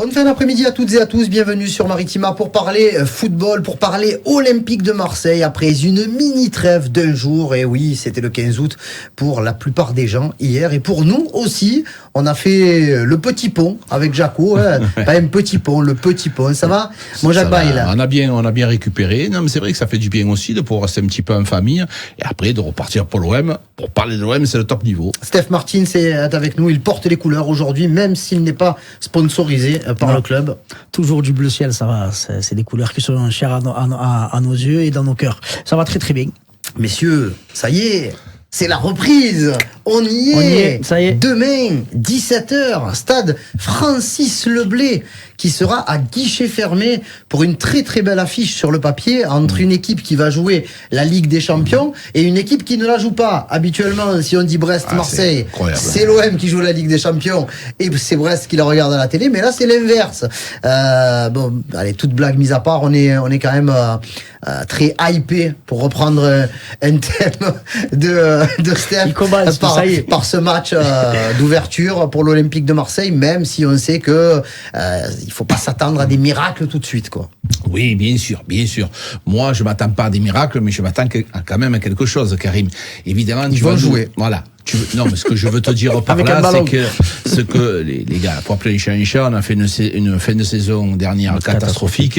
Bonne fin d'après-midi à toutes et à tous, bienvenue sur Maritima pour parler football, pour parler Olympique de Marseille après une mini trêve d'un jour. Et oui, c'était le 15 août pour la plupart des gens hier et pour nous aussi. On a fait le petit pont avec Jaco, pas un petit pont, le petit pont. Ça va, mon Jacques Bail? On a bien récupéré. Non, mais c'est vrai que ça fait du bien aussi de pouvoir rester un petit peu en famille et après de repartir pour l'OM. Pour parler de l'OM, c'est le top niveau. Steph Martin est avec nous, il porte les couleurs aujourd'hui, même s'il n'est pas sponsorisé par le club. Toujours du bleu ciel, ça va. C'est des couleurs qui sont chères à nos yeux et dans nos cœurs. Ça va très très bien. Messieurs, ça y est, c'est la reprise. On y est. Ça y est. Demain, 17h, stade Francis Leblay, qui sera à guichet fermé pour une très très belle affiche sur le papier entre une équipe qui va jouer la Ligue des Champions et une équipe qui ne la joue pas. Habituellement, si on dit Brest-Marseille, c'est l'OM qui joue la Ligue des Champions et c'est Brest qui la regarde à la télé, mais là c'est l'inverse. Bon, allez, toute blague mise à part, on est quand même très hypé, pour reprendre un thème de Steph, par ce match d'ouverture pour l'Olympique de Marseille, même si on sait que il faut pas s'attendre à des miracles tout de suite, quoi. Oui, bien sûr. Moi, je m'attends pas à des miracles, mais je m'attends quand même à quelque chose, Karim. Évidemment, ils vont jouer. Voilà. Non, mais ce que je veux te dire par là, c'est que les gars, pour appeler les chats un chat, on a fait une fin de saison dernière catastrophique.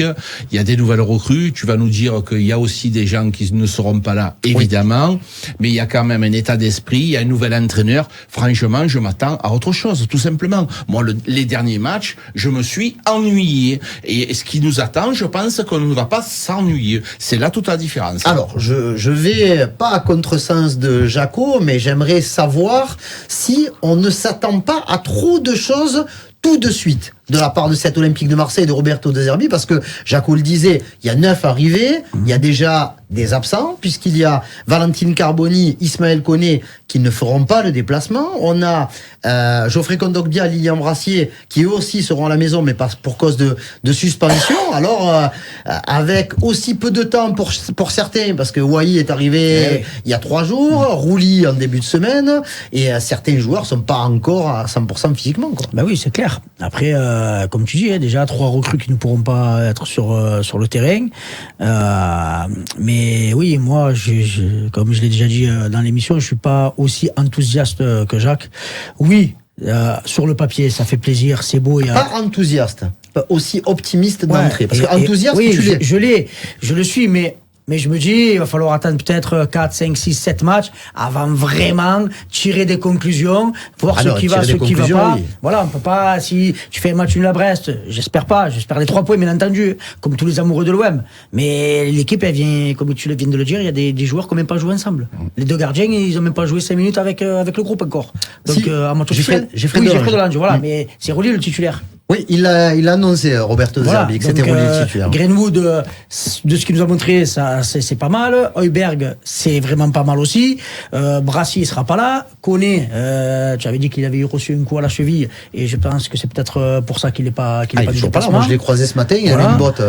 Il y a des nouvelles recrues. Tu vas nous dire qu'il y a aussi des gens qui ne seront pas là, évidemment. Oui. Mais il y a quand même un état d'esprit. Il y a un nouvel entraîneur. Franchement, je m'attends à autre chose, tout simplement. Moi, les derniers matchs, je me suis ennuyé. Et ce qui nous attend, je pense qu'on ne va pas s'ennuyer. C'est là toute la différence. Alors, je vais pas à contresens de Jaco, mais j'aimerais savoir si on ne s'attend pas à trop de choses tout de suite de la part de cet Olympique de Marseille, de Roberto De Zerbi, parce que Jaco le disait, il y a 9 arrivés, il y a déjà des absents, puisqu'il y a Valentine Carboni, Ismaël Koné, qui ne feront pas le déplacement. On a Geoffrey Kondogbia, Lilian Brassier, qui eux aussi seront à la maison, mais pas pour cause de suspension. Alors, avec aussi peu de temps pour certains, parce que Wai est arrivé il y a 3 jours, Rouli en début de semaine, et certains joueurs sont pas encore à 100% physiquement, quoi. Bah oui, c'est clair. Après, comme tu dis, déjà 3 recrues qui ne pourront pas être sur le terrain. Mais oui, moi, comme je l'ai déjà dit dans l'émission, je suis pas aussi enthousiaste que Jacques. Oui, sur le papier, ça fait plaisir, c'est beau. Pas enthousiaste, pas aussi optimiste d'entrée. Parce que enthousiaste, oui, tu l'es. Je le suis, mais je me dis, il va falloir attendre peut-être 4, 5, 6, 7 matchs avant vraiment tirer des conclusions, voir ce qui va, ce qui va pas. Oui. Voilà, on peut pas, si tu fais un match nul à Brest, j'espère les 3 points, bien entendu, comme tous les amoureux de l'OM. Mais l'équipe, elle vient, comme tu viens de le dire, il y a des joueurs qui n'ont même pas joué ensemble. Les 2 gardiens, ils ont même pas joué 5 minutes avec le groupe encore. Donc, à mon tour, j'ai fait de l'ange, voilà, mais c'est Rolly le titulaire. Oui, il a annoncé, Roberto De Zerbi, que c'était Rolly le titulaire. Greenwood, de ce qu'il nous a montré, ça, c'est pas mal. Heuberg, c'est vraiment pas mal aussi. Brassier, il sera pas là. Koné, tu avais dit qu'il avait reçu un coup à la cheville, et je pense que c'est peut-être pour ça qu'il n'est pas toujours pas là. Moi, je l'ai croisé ce matin, il avait une botte.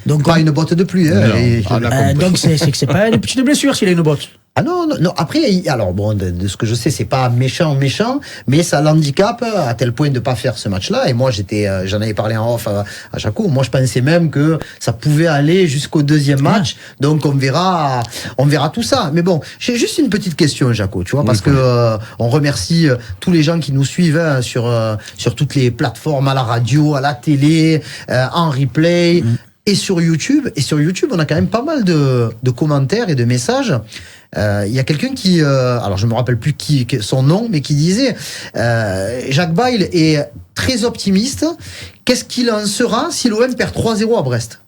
Donc pas une botte de pluie. Donc c'est pas une petite blessure s'il a une botte. Ah non. Après, alors bon, de ce que je sais, c'est pas méchant, mais ça l'handicape à tel point de pas faire ce match-là. Et moi, j'en avais parlé en off à Jaco. Moi, je pensais même que ça pouvait aller jusqu'au 2e match. Donc, on verra tout ça. Mais bon, j'ai juste une petite question, Jaco, tu vois, parce que on remercie tous les gens qui nous suivent sur toutes les plateformes, à la radio, à la télé, en replay. Et sur YouTube, on a quand même pas mal de commentaires et de messages. Il y a quelqu'un qui, alors je me rappelle plus son nom, mais qui disait Jacques Bail est très optimiste. Qu'est-ce qu'il en sera si l'OM perd 3-0 à Brest?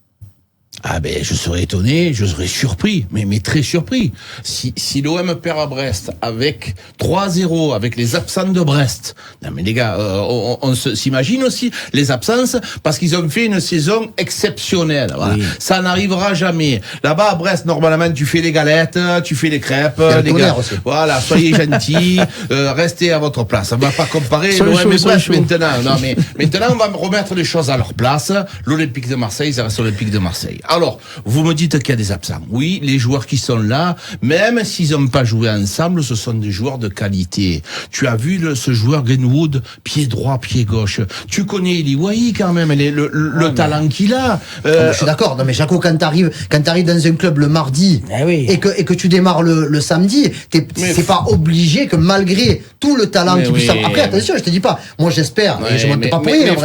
Ah ben, je serais étonné, je serais surpris, mais très surpris. Si l'OM perd à Brest avec 3-0, avec les absents de Brest, non mais les gars, on s'imagine aussi les absences parce qu'ils ont fait une saison exceptionnelle. Voilà. Oui. Ça n'arrivera jamais. Là-bas à Brest, normalement, tu fais les galettes, tu fais les crêpes, les gars. Aussi. Voilà, soyez gentils, restez à votre place. On va pas comparer l'OM et Brest maintenant. Non mais maintenant, on va remettre les choses à leur place. L'Olympique de Marseille, ça reste l'Olympique de Marseille. Alors, vous me dites qu'il y a des absents. Oui, les joueurs qui sont là, même s'ils n'ont pas joué ensemble, ce sont des joueurs de qualité. Tu as vu ce joueur Greenwood, pied droit, pied gauche. Tu connais Eli Wahi quand même, le talent qu'il a. Je suis d'accord. Non mais Jaco, quand t'arrives dans un club le mardi et que tu démarres le samedi, c'est pas obligé que malgré tout le talent qu'il puisse avoir. Après, attention, je te dis pas. Moi, j'espère. Et je monte pas pour rien.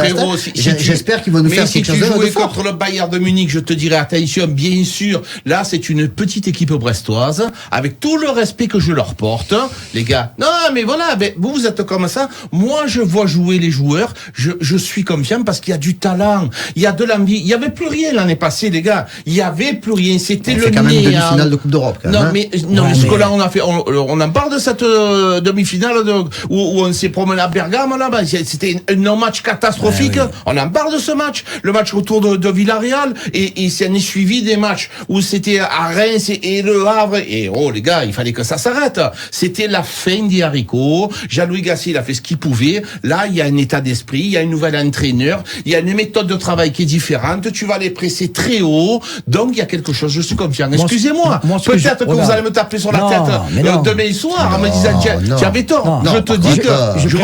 J'espère qu'ils vont nous faire quelque chose de fort. Mais si tu jouais contre le Bayern de Munich, je te dirais attention, bien sûr. Là, c'est une petite équipe brestoise, avec tout le respect que je leur porte, les gars. Non, mais voilà, vous êtes comme ça. Moi, je vois jouer les joueurs. Je suis confiant parce qu'il y a du talent, il y a de l'envie. Il y avait plus rien l'année passée, les gars. Il y avait plus rien. C'était le quand même demi-finale de Coupe d'Europe. Non, mais ce que là on a fait, on en parle de cette demi-finale où on s'est promené à Bergame là-bas. C'était un non-match catastrophique. On en parle de ce match, le match autour de Villarreal, et s'en est suivi des matchs où c'était à Reims et Le Havre. Et les gars, il fallait que ça s'arrête. C'était la fin des haricots. Jean-Louis Gasset, il a fait ce qu'il pouvait. Là, il y a un état d'esprit, il y a un nouvel entraîneur, il y a une méthode de travail qui est différente. Tu vas les presser très haut. Donc, il y a quelque chose, je suis confiant. Excusez-moi. Peut-être que vous allez me taper sur la tête demain soir en me disant tu avais tort. Je te dis que je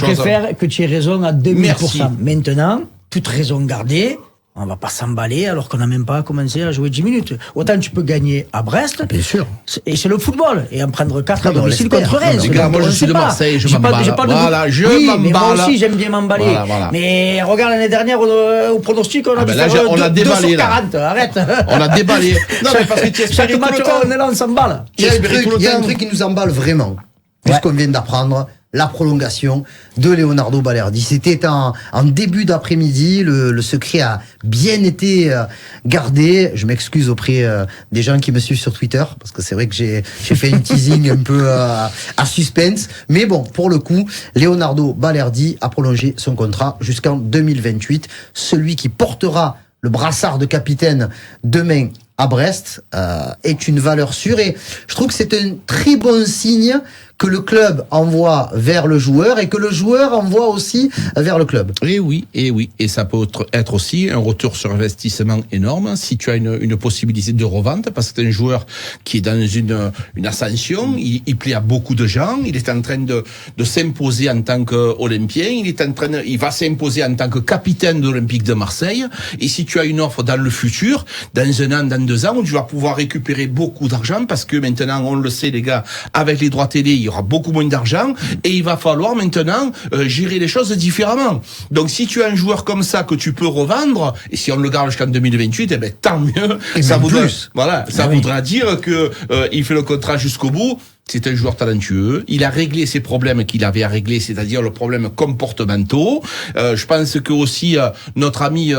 préfère que tu aies raison à 2000%. Maintenant, toute raison gardée. On va pas s'emballer alors qu'on n'a même pas commencé à jouer 10 minutes. Autant tu peux gagner à Brest. Bien sûr. Et c'est le football. Et en prendre 4 à domicile contre Reims. Moi, je suis de Marseille, je m'emballe. Voilà, je m'emballe. Moi aussi, j'aime bien m'emballer. Voilà. Mais regarde, l'année dernière, au pronostic, on a dû faire on a déballé, 2 sur 40. Arrête. On a déballé. Non, mais parce que tu espères chaque match, on est là, on s'emballe. Il y a un truc qui nous emballe vraiment. Puisqu'on vient d'apprendre la prolongation de Leonardo Balerdi. C'était en début d'après-midi. Le secret a bien été gardé. Je m'excuse auprès des gens qui me suivent sur Twitter, parce que c'est vrai que j'ai fait une teasing un peu à suspense. Mais bon, pour le coup, Leonardo Balerdi a prolongé son contrat jusqu'en 2028. Celui qui portera le brassard de capitaine demain à Brest est une valeur sûre, et je trouve que c'est un très bon signe que le club envoie vers le joueur et que le joueur envoie aussi vers le club. Et oui. Et ça peut être aussi un retour sur investissement énorme si tu as une possibilité de revente, parce que c'est un joueur qui est dans une ascension, il plaît à beaucoup de gens, il est en train de s'imposer en tant qu'Olympien, il va s'imposer en tant que capitaine de l'Olympique de Marseille. Et si tu as une offre dans le futur, dans 1 an, dans 2 ans, où tu vas pouvoir récupérer beaucoup d'argent, parce que maintenant, on le sait les gars, avec les droits télé, il y aura beaucoup moins d'argent, et il va falloir maintenant gérer les choses différemment. Donc si tu as un joueur comme ça que tu peux revendre, et si on le garde jusqu'en 2028, tant mieux. Et ça voudra dire que il fait le contrat jusqu'au bout. C'est un joueur talentueux. Il a réglé ses problèmes qu'il avait à régler, c'est-à-dire le problème comportementaux. Je pense que aussi notre ami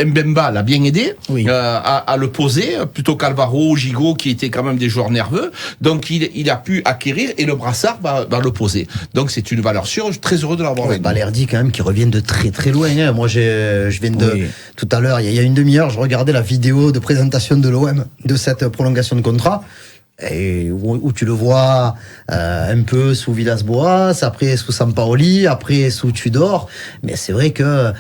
Mbemba l'a bien aidé à le poser, plutôt qu'Alvaro, Gigot, qui étaient quand même des joueurs nerveux. Donc il a pu acquérir, et le brassard va le poser. Donc c'est une valeur sûre. Je suis très heureux de l'avoir avec nous. Balerdi quand même qui revient de très très loin. Hein. Moi je viens de tout à l'heure, il y a une demi-heure, je regardais la vidéo de présentation de l'OM de cette prolongation de contrat. Et où tu le vois un peu sous Villas-Boas, après sous Sampaoli, après sous Tudor, mais c'est vrai que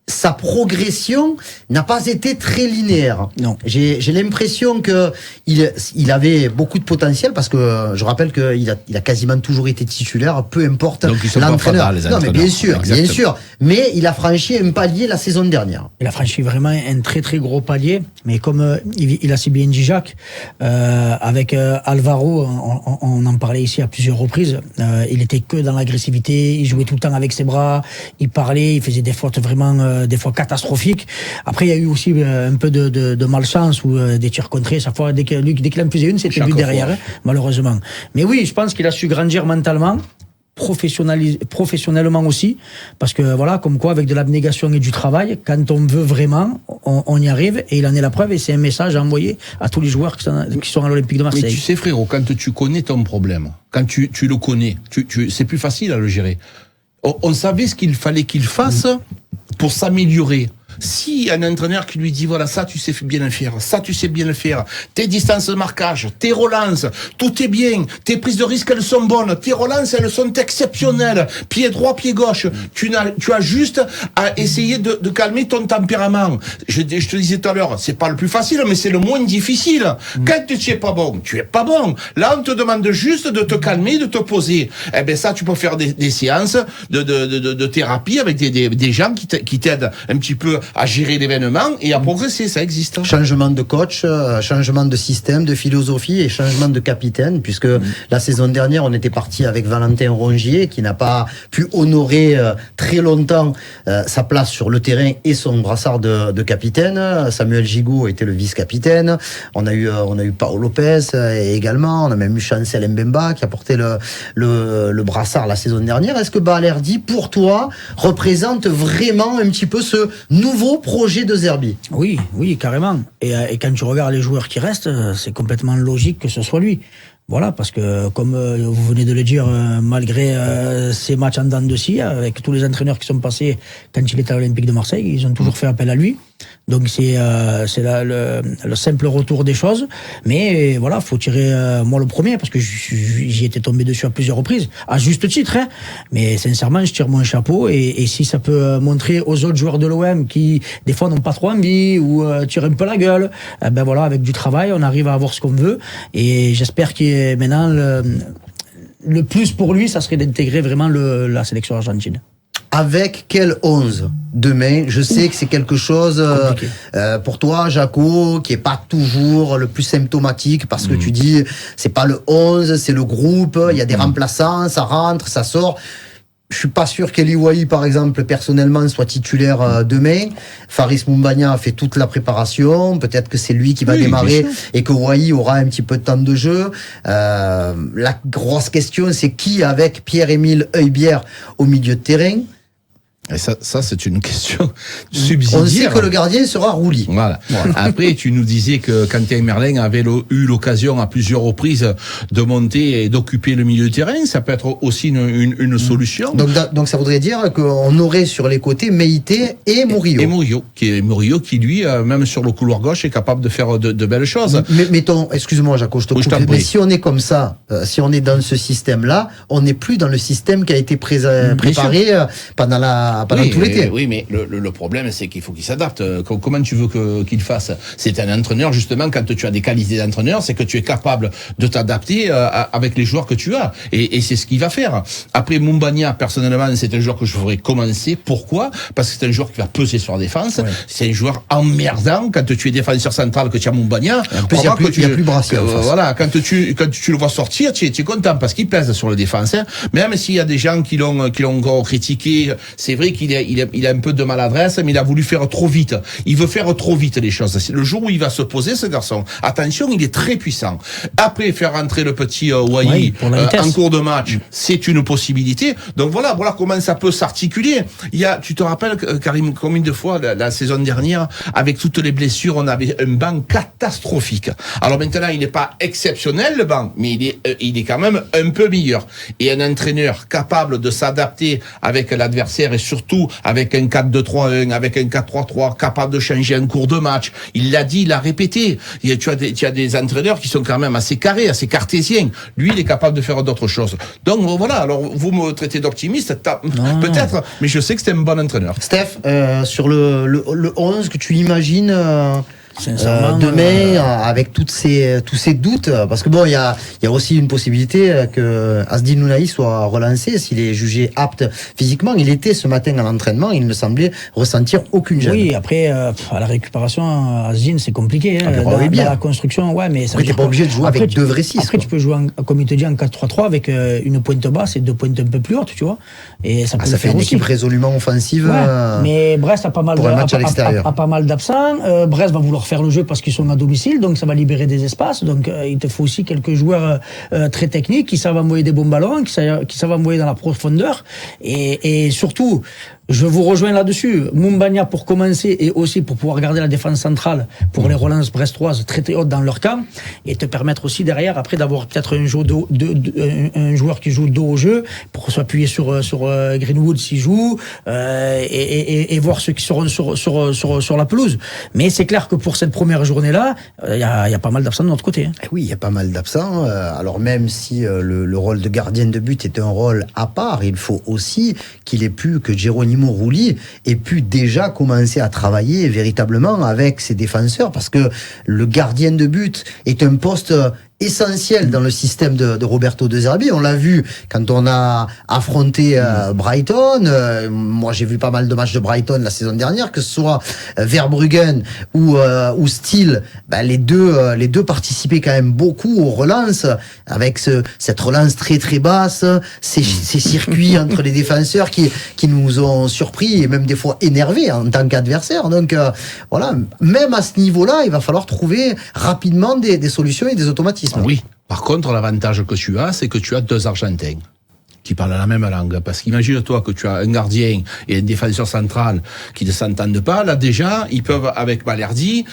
sa progression n'a pas été très linéaire. Non. J'ai l'impression que il avait beaucoup de potentiel, parce que je rappelle qu'il a quasiment toujours été titulaire, peu importe l'entraîneur. Non, mais bien sûr. Mais il a franchi un palier la saison dernière. Il a franchi vraiment un très très gros palier. Mais comme il a si bien dit Jacques, avec Alvaro, on en parlait ici à plusieurs reprises. Il était que dans l'agressivité. Il jouait tout le temps avec ses bras. Il parlait. Il faisait des fautes vraiment des fois catastrophiques. Après, il y a eu aussi un peu de malchance ou des tirs contrés. Chaque fois, dès qu'il en faisait une, c'était lui derrière, malheureusement. Mais oui, je pense qu'il a su grandir mentalement, professionnellement aussi, parce que voilà, comme quoi, avec de l'abnégation et du travail, quand on veut vraiment, on y arrive, et il en est la preuve, et c'est un message à envoyer à tous les joueurs qui sont à l'Olympique de Marseille. Mais tu sais, frérot, quand tu connais ton problème, quand tu le connais, c'est plus facile à le gérer. On savait ce qu'il fallait qu'il fasse pour s'améliorer. Si un entraîneur qui lui dit, voilà, ça tu sais bien le faire, ça tu sais bien le faire, tes distances de marquage, tes relances, tout est bien, tes prises de risque elles sont bonnes, tes relances elles sont exceptionnelles, pied droit, pied gauche, tu as juste à essayer de calmer ton tempérament. Je te disais tout à l'heure, c'est pas le plus facile, mais c'est le moins difficile. Quand tu es pas bon, tu es pas bon. Là, on te demande juste de te calmer, de te poser. Eh ben ça, tu peux faire des séances de thérapie avec des gens qui t'aident un petit peu à gérer l'événement et à progresser, ça existe. Changement de coach, changement de système, de philosophie et changement de capitaine, puisque la saison dernière, on était parti avec Valentin Rongier, qui n'a pas pu honorer très longtemps sa place sur le terrain et son brassard de capitaine. Samuel Gigot était le vice-capitaine. On a eu Paolo Lopez également. On a même eu Chancel Mbemba qui a porté le brassard la saison dernière. Est-ce que Balerdi, pour toi, représente vraiment un petit peu ce nouveau projet de Zerbi? Oui, carrément. Et quand tu regardes les joueurs qui restent, c'est complètement logique que ce soit lui. Voilà, parce que comme vous venez de le dire, malgré ces matchs en dents de scie, avec tous les entraîneurs qui sont passés quand il était à l'Olympique de Marseille, ils ont toujours fait appel à lui. Donc c'est le simple retour des choses. Mais voilà, faut tirer moi le premier, parce que j'y étais tombé dessus à plusieurs reprises, à juste titre. Hein. Mais sincèrement, je tire mon chapeau. Et si ça peut montrer aux autres joueurs de l'OM qui, des fois, n'ont pas trop envie ou tirent un peu la gueule, ben voilà, avec du travail, on arrive à avoir ce qu'on veut. Et j'espère que maintenant, le plus pour lui, ça serait d'intégrer vraiment la sélection argentine. Avec quel 11 demain? Je sais que c'est quelque chose pour toi, Jaco, qui est pas toujours le plus symptomatique, parce que tu dis c'est pas le 11, c'est le groupe, il y a des remplaçants, ça rentre, ça sort. Je suis pas sûr qu'Eli Wahi, par exemple, personnellement, soit titulaire demain. Faris Moumbagna a fait toute la préparation. Peut-être que c'est lui qui va démarrer et que Wahi aura un petit peu de temps de jeu. La grosse question, c'est qui avec Pierre-Emile Heubière au milieu de terrain? Et ça c'est une question subsidiaire. On sait que le gardien sera Rouli. Voilà. Après, tu nous disais que Quentin Merlin avait eu l'occasion à plusieurs reprises de monter et d'occuper le milieu de terrain. Ça peut être aussi une solution. Donc ça voudrait dire qu'on aurait sur les côtés Meïté et Murillo. Et Murillo qui lui, même sur le couloir gauche, est capable de faire de belles choses. Mais mettons, excuse-moi Jaco, je te coupe. Mais si on est comme ça, si on est dans ce système-là, on n'est plus dans le système qui a été préparé pendant tout l'été. Oui, mais le problème, c'est qu'il faut qu'il s'adapte. Comment tu veux qu'il fasse? C'est un entraîneur, justement, quand tu as des qualités d'entraîneur, c'est que tu es capable de t'adapter avec les joueurs que tu as. Et c'est ce qu'il va faire. Après, Moumbagna, personnellement, c'est un joueur que je voudrais commencer. Pourquoi? Parce que c'est un joueur qui va peser sur la défense. Ouais. C'est un joueur emmerdant. Quand tu es défenseur central, que tu as Moumbagna, il n'y a plus Brassier. Voilà, quand tu le vois sortir, tu es content parce qu'il pèse sur la défense. Hein. Même s'il y a des gens qui l'ont encore critiqué, c'est vrai qu'il a un peu de maladresse, mais il a voulu faire trop vite. Il veut faire trop vite les choses. C'est le jour où il va se poser, ce garçon. Attention, il est très puissant. Après, faire rentrer le petit Wahi en cours de match, c'est une possibilité. Donc voilà comment ça peut s'articuler. Tu te rappelles, Karim, combien de fois la saison dernière, avec toutes les blessures, on avait un banc catastrophique. Alors maintenant, il n'est pas exceptionnel, le banc, mais il est quand même un peu meilleur. Et un entraîneur capable de s'adapter avec l'adversaire et surtout avec un 4-2-3-1, avec un 4-3-3, capable de changer en cours de match. Il l'a dit, il l'a répété. Tu as des entraîneurs qui sont quand même assez carrés, assez cartésiens. Lui, il est capable de faire d'autres choses. Donc voilà, alors vous me traitez d'optimiste, peut-être, mais je sais que c'est un bon entraîneur. Steph, sur le 11 que tu imagines demain, avec tous ces doutes, parce que bon, il y a aussi une possibilité que Azdin Ounahi soit relancé s'il est jugé apte physiquement. Il était ce matin à l'entraînement, il ne semblait ressentir aucune gêne. Oui, après à la récupération, Azdin, c'est compliqué. Dans la construction, ouais, mais ça après, t'es pas obligé de jouer avec deux vrais 6. Après, tu peux jouer comme il te dit en 4-3-3 avec une pointe basse et deux pointes un peu plus hautes, tu vois. Et ça peut ça fait une équipe résolument offensive. Ouais, mais Brest a pas mal d'absents. Brest va vouloir faire le jeu parce qu'ils sont à domicile, donc ça va libérer des espaces. Donc il te faut aussi quelques joueurs très techniques qui savent envoyer des bons ballons, qui savent envoyer dans la profondeur. Et surtout, Je vous rejoins là-dessus. Moumbagna pour commencer et aussi pour pouvoir garder la défense centrale pour les relances brestoises très très hautes dans leur camp et te permettre aussi derrière après d'avoir peut-être un joueur qui joue dos au jeu pour s'appuyer sur Greenwood s'il joue et voir ceux qui seront sur la pelouse. Mais c'est clair que pour cette première journée-là, il y a pas mal d'absents de notre côté. Oui, il y a pas mal d'absents. Alors même si le rôle de gardien de but est un rôle à part, il faut aussi que Geronimo Rulli ait pu déjà commencer à travailler véritablement avec ses défenseurs, parce que le gardien de but est un poste essentiel dans le système de Roberto De Zerbi. On l'a vu quand on a affronté Brighton. Moi, j'ai vu pas mal de matchs de Brighton la saison dernière, que ce soit Verbruggen ou Steele. Les deux participaient quand même beaucoup aux relances, avec cette relance très très basse, ces circuits entre les défenseurs qui nous ont surpris et même des fois énervés en tant qu'adversaires. Donc voilà, même à ce niveau-là, il va falloir trouver rapidement des solutions et des automatismes. Oui. Par contre, l'avantage que tu as, c'est que tu as 2 Argentins qui parlent la même langue. Parce qu'imagine-toi que tu as un gardien et un défenseur central qui ne s'entendent pas. Là, déjà, ils peuvent, avec Balerdi,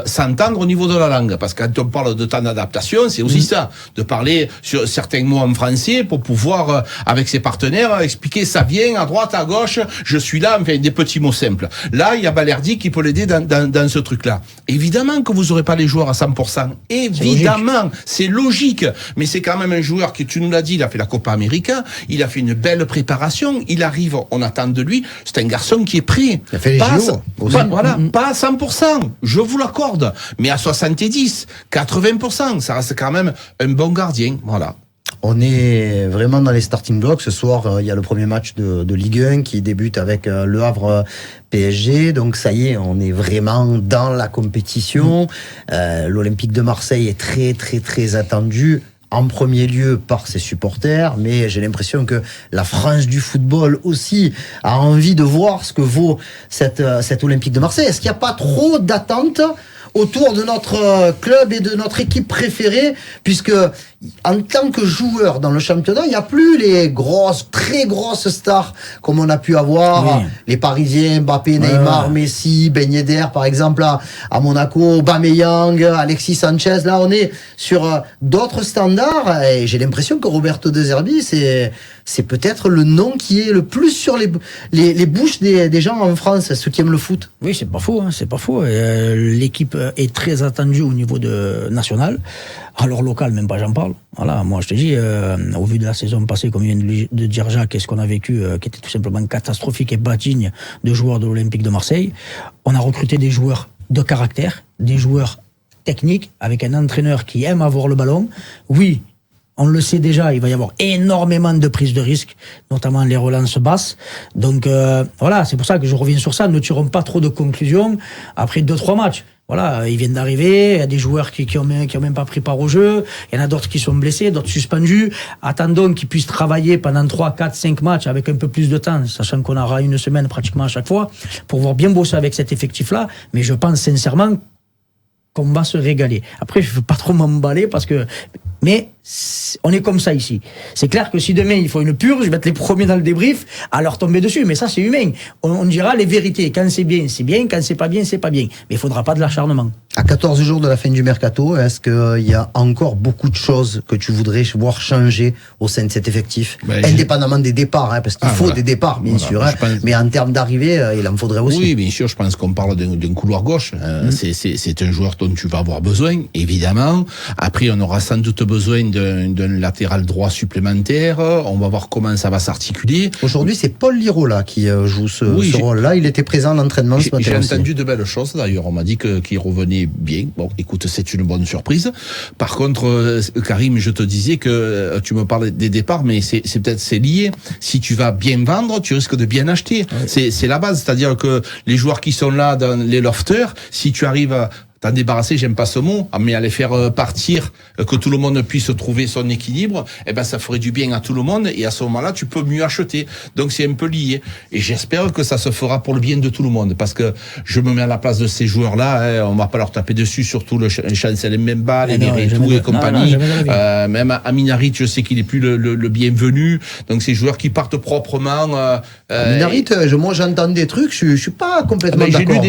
s'entendre au niveau de la langue. Parce que quand on parle de temps d'adaptation, c'est aussi ça. De parler sur certains mots en français pour pouvoir, avec ses partenaires, expliquer ça vient à droite, à gauche, je suis là, enfin, des petits mots simples. Là, il y a Balerdi qui peut l'aider dans ce truc-là. Évidemment que vous aurez pas les joueurs à 100%. Évidemment. C'est logique. Mais c'est quand même un joueur qui, tu nous l'as dit, il a fait la Copa América. Il a fait une belle préparation. Il arrive, on attend de lui. C'est un garçon qui est prêt. Il a fait les JO. Pas à 100%. Je vous l'accorde. Mais à 70, 80%. Ça reste quand même un bon gardien. Voilà. On est vraiment dans les starting blocks. Ce soir, il y a le premier match de Ligue 1 qui débute avec Le Havre PSG. Donc ça y est, on est vraiment dans la compétition. L'Olympique de Marseille est très très très attendu. En premier lieu par ses supporters, mais j'ai l'impression que la France du football aussi a envie de voir ce que vaut cette Olympique de Marseille. Est-ce qu'il n'y a pas trop d'attentes autour de notre club et de notre équipe préférée, puisque en tant que joueur dans le championnat, il n'y a plus les très grosses stars comme on a pu avoir, les Parisiens, Mbappé, Neymar, Messi, Ben Yedder par exemple à Monaco, Aubameyang, Alexis Sanchez. Là, on est sur d'autres standards et j'ai l'impression que Roberto De Zerbi, c'est peut-être le nom qui est le plus sur les bouches des gens en France, ceux qui aiment le foot. Oui, c'est pas faux, c'est pas faux. L'équipe est très attendue au niveau national. Alors local, même pas j'en parle. Voilà, moi je te dis, au vu de la saison passée, comme vient de dire Jacques, et ce qu'on a vécu, qui était tout simplement catastrophique et pas digne de joueurs de l'Olympique de Marseille, on a recruté des joueurs de caractère, des joueurs techniques, avec un entraîneur qui aime avoir le ballon. Oui, on le sait déjà, il va y avoir énormément de prises de risques, notamment les relances basses. Donc voilà, c'est pour ça que je reviens sur ça. Ne tirons pas trop de conclusions après 2-3 matchs. Voilà, ils viennent d'arriver, il y a des joueurs qui ont même pas pris part au jeu, il y en a d'autres qui sont blessés, d'autres suspendus. Attendons qu'ils puissent travailler pendant 3, 4, 5 matchs avec un peu plus de temps, sachant qu'on aura une semaine pratiquement à chaque fois, pour pouvoir bien bosser avec cet effectif-là. Mais je pense sincèrement qu'on va se régaler. Après, je veux pas trop m'emballer mais on est comme ça ici. C'est clair que si demain il faut une purge, je vais être les premiers dans le débrief à leur tomber dessus. Mais ça, c'est humain. On dira les vérités. Quand c'est bien, c'est bien. Quand c'est pas bien, c'est pas bien. Mais il faudra pas de l'acharnement. À 14 jours de la fin du mercato, est-ce qu'il y a encore beaucoup de choses que tu voudrais voir changer au sein de cet effectif, indépendamment des départs, parce qu'il faut des départs, bien sûr. Mais en termes d'arrivée, il en faudrait aussi. Oui, bien sûr. Je pense qu'on parle d'un couloir gauche. C'est un joueur dont tu vas avoir besoin, évidemment. Après, on aura sans doute besoin d'un latéral droit supplémentaire. On va voir comment ça va s'articuler. Aujourd'hui, c'est Paul Lirola qui joue ce rôle-là. Il était présent à l'entraînement ce matin. J'ai entendu de belles choses d'ailleurs. On m'a dit qu'il revenait bien. Bon, écoute, c'est une bonne surprise. Par contre, Karim, je te disais que tu me parlais des départs, mais c'est lié. Si tu vas bien vendre, tu risques de bien acheter. Ouais. C'est la base. C'est-à-dire que les joueurs qui sont là dans les lofters, si tu arrives t'en débarrasser, j'aime pas ce mot, mais à les faire partir, que tout le monde puisse trouver son équilibre, eh ben ça ferait du bien à tout le monde, et à ce moment-là, tu peux mieux acheter. Donc c'est un peu lié. Et j'espère que ça se fera pour le bien de tout le monde, parce que je me mets à la place de ces joueurs-là, on va pas leur taper dessus, surtout le Chancel Mbemba, les Néretou et compagnie. Même Aminarit, je sais qu'il est plus le bienvenu. Donc ces joueurs qui partent proprement. Aminarit, moi j'entends des trucs, je suis pas complètement d'accord.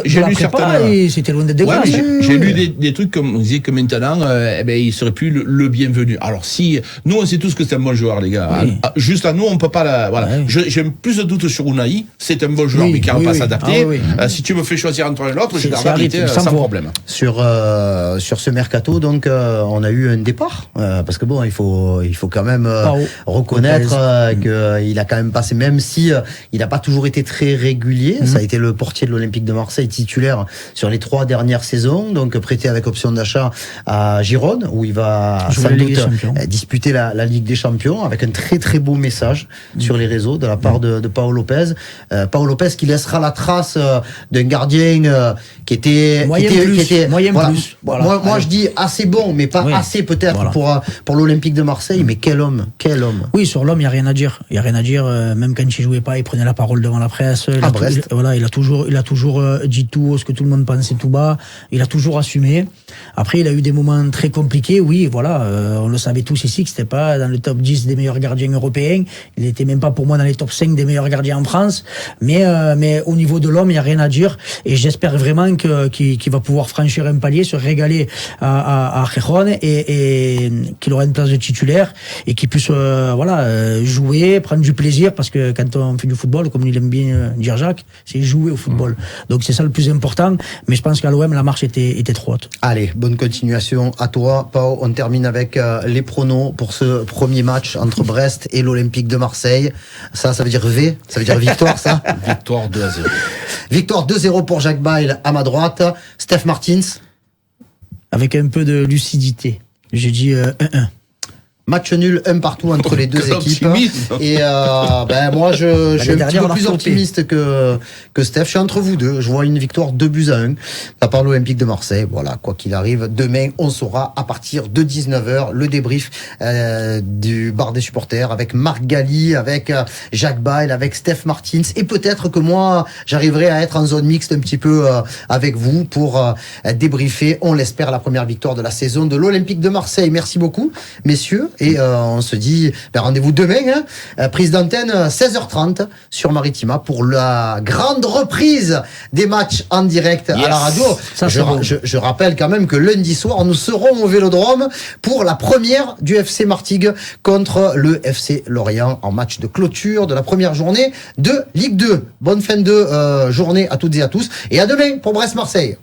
J'ai lu certains. C'était loin d'être dégueulasse. J'ai lu des trucs comme on disait que maintenant, il serait plus le bienvenu. Alors si nous on sait tous que c'est un bon joueur, les gars. Oui. Juste à nous on peut pas voilà. Oui. J'ai plus de doutes sur Unai. C'est un bon joueur mais qui n'arrive pas à s'adapter. Si tu me fais choisir entre l'un et l'autre, je garde sans problème. Sur ce mercato, donc on a eu un départ parce que bon, il faut quand même reconnaître qu'il a quand même passé, même si il n'a pas toujours été très régulier. Ça a été le portier de l'Olympique de Marseille titulaire sur les 3 dernières saisons, donc prêté avec option d'achat à Girone, où il va sans doute disputer la Ligue des Champions, avec un très très beau message sur les réseaux de la part de Pau Lopez. Pau Lopez qui laissera la trace d'un gardien qui était moyen plus. Voilà. Moi je dis assez bon, mais pas assez peut-être pour l'Olympique de Marseille. Mais quel homme. Oui, sur l'homme, il y a rien à dire. Même quand il jouait pas, il prenait la parole devant la presse. Il a toujours dit tout ce que tout le monde pensait tout bas. Il a toujours assumé. Après, il a eu des moments très compliqués. Oui, on le savait tous ici que c'était pas dans le top 10 des meilleurs gardiens européens. Il était même pas pour moi dans les top 5 des meilleurs gardiens en France. Mais au niveau de l'homme, il y a rien à dire. Et j'espère vraiment qu'il va pouvoir franchir un palier, se régaler à Gijón et qu'il aura une place de titulaire et qu'il puisse jouer, prendre du plaisir, parce que quand on fait du football, comme il aime bien dire Jacques, c'est jouer au football. Donc c'est ça le plus important. Mais je pense qu'à l'OM, la marche était trop haute. Allez, bonne continuation à toi, Pau. On termine avec les pronos pour ce premier match entre Brest et l'Olympique de Marseille. Ça veut dire V, ça veut dire victoire, ça. Victoire 2-0. Victoire 2-0 pour Jacques Bail à ma droite. Steph Martins. Avec un peu de lucidité. J'ai dit 1-1. Match nul, 1 partout entre les deux équipes. Et moi, je suis un petit peu plus optimiste que Steph. Je suis entre vous deux. Je vois une victoire 2-1 de la part de l'Olympique de Marseille. Voilà, quoi qu'il arrive, demain, on saura à partir de 19h le débrief du bar des supporters avec Marc Galli, avec Jacques Bail, avec Steph Martins. Et peut-être que moi, j'arriverai à être en zone mixte un petit peu avec vous pour débriefer, on l'espère, la première victoire de la saison de l'Olympique de Marseille. Merci beaucoup, messieurs. Et on se dit rendez-vous demain, prise d'antenne 16h30 sur Maritima pour la grande reprise des matchs en direct à la radio. Je rappelle quand même que lundi soir, nous serons au Vélodrome pour la première du FC Martigues contre le FC Lorient en match de clôture de la première journée de Ligue 2. Bonne fin de journée à toutes et à tous et à demain pour Brest-Marseille.